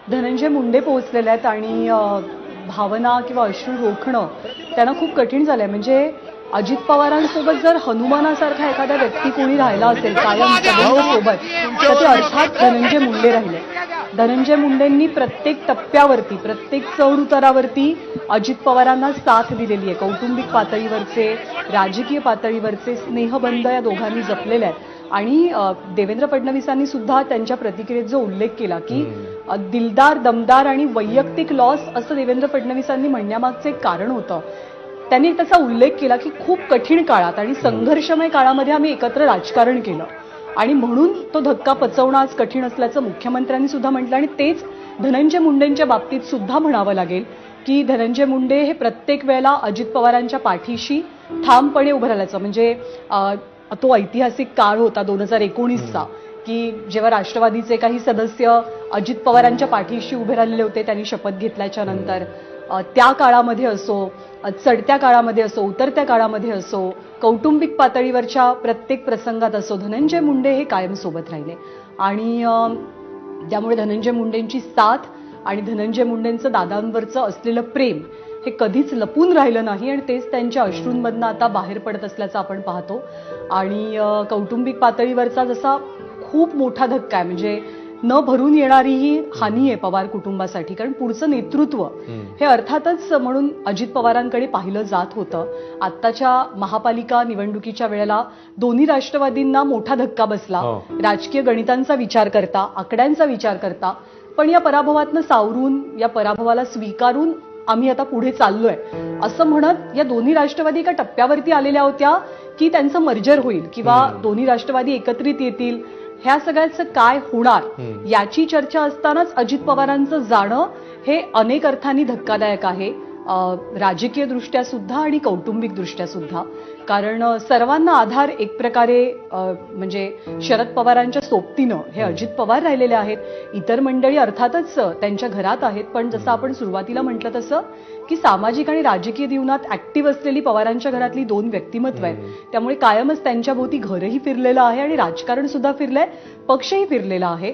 धनंजय मुंडे पोहोचलेले आहेत आणि भावना किंवा अश्रू रोखणं त्यांना खूप कठीण झालंय. म्हणजे अजित पवारांसोबत जर हनुमानासारखा एखादा व्यक्ती कोणी राहिला असेल कायम सोबत, तर ते अर्थात धनंजय मुंडे राहिले. धनंजय मुंडेंनी प्रत्येक टप्प्यावरती, प्रत्येक चढ उतारावरती अजित पवारांना साथ दिलेली आहे. कौटुंबिक पातळीवरचे, राजकीय पातळीवरचे स्नेहबंध या दोघांनी जपलेले आहेत. आणि देवेंद्र फडणवीसांनी सुद्धा त्यांच्या प्रतिक्रियेत जो उल्लेख केला की दिलदार, दमदार आणि वैयक्तिक लॉस असं देवेंद्र फडणवीसांनी म्हणण्यामागचं एक कारण होतं. त्यांनी त्याचा उल्लेख केला की खूप कठीण काळात आणि संघर्षमय काळामध्ये आम्ही एकत्र राजकारण केलं आणि म्हणून तो धक्का पचवणं आज कठीण असल्याचं मुख्यमंत्र्यांनी सुद्धा म्हटलं. आणि तेच धनंजय मुंडेंच्या बाबतीत सुद्धा म्हणावं लागेल की धनंजय मुंडे हे प्रत्येक वेळेला अजित पवारांच्या पाठीशी ठामपणे उभं राहिल्याचं. म्हणजे तो ऐतिहासिक काळ होता 2019चा की जेव्हा राष्ट्रवादीचे काही सदस्य अजित पवारांच्या पाठीशी उभे राहिलेले होते. त्यांनी शपथ घेतल्याच्या नंतर त्या काळामध्ये असो, चढत्या काळामध्ये असो, उतरत्या काळामध्ये असो, कौटुंबिक पातळीवरच्या प्रत्येक प्रसंगात असो, धनंजय मुंडे हे कायम सोबत राहिले. आणि त्यामुळे धनंजय मुंडेंची साथ आणि धनंजय मुंडेंचं दादांवरचं असलेलं प्रेम हे कधीच लपून राहिलं नाही आणि तेच त्यांच्या अश्रूंमधनं आता बाहेर पडत असल्याचं आपण पाहतो. आणि कौटुंबिक पातळीवरचा जसा खूप मोठा धक्का आहे, म्हणजे न भरून येणारी ही हानी आहे पवार कुटुंबासाठी. कारण पुढचं नेतृत्व हे अर्थातच म्हणून अजित पवारांकडे पाहिलं जात होतं. आत्ताच्या महापालिका निवडणुकीच्या वेळेला दोन्ही राष्ट्रवादींना मोठा धक्का बसला. राजकीय गणितांचा विचार करता, आकड्यांचा विचार करता. पण या पराभवातनं सावरून, या पराभवाला स्वीकारून आम्ही आता पुढे चाललोय असं म्हणत या दोन्ही राष्ट्रवादी एका टप्प्यावरती आलेल्या होत्या की त्यांचं मर्जर होईल किंवा दोन्ही राष्ट्रवादी एकत्रित येतील. ह्या सगळ्याचं काय होणार याची चर्चा असतानाच अजित पवारांचं जाणं हे अनेक अर्थांनी धक्कादायक आहे, राजकीय दृष्ट्या सुद्धा आणि कौटुंबिक दृष्ट्या सुद्धा. कारण सर्वांना आधार एक प्रकारे म्हणजे शरद पवारांच्या सोबतीनं हे अजित पवार राहिलेले आहेत. इतर मंडळी अर्थातच त्यांच्या घरात आहेत. पण जसं आपण सुरुवातीला म्हटलं तसं की सामाजिक आणि राजकीय जीवनात ऍक्टिव्ह असलेली पवारांच्या घरातली दोन व्यक्तिमत्व आहेत. त्यामुळे कायमच त्यांच्या भोवती घरही फिरलेलं आहे आणि राजकारण सुद्धा फिरलंय, पक्षही फिरलेला आहे.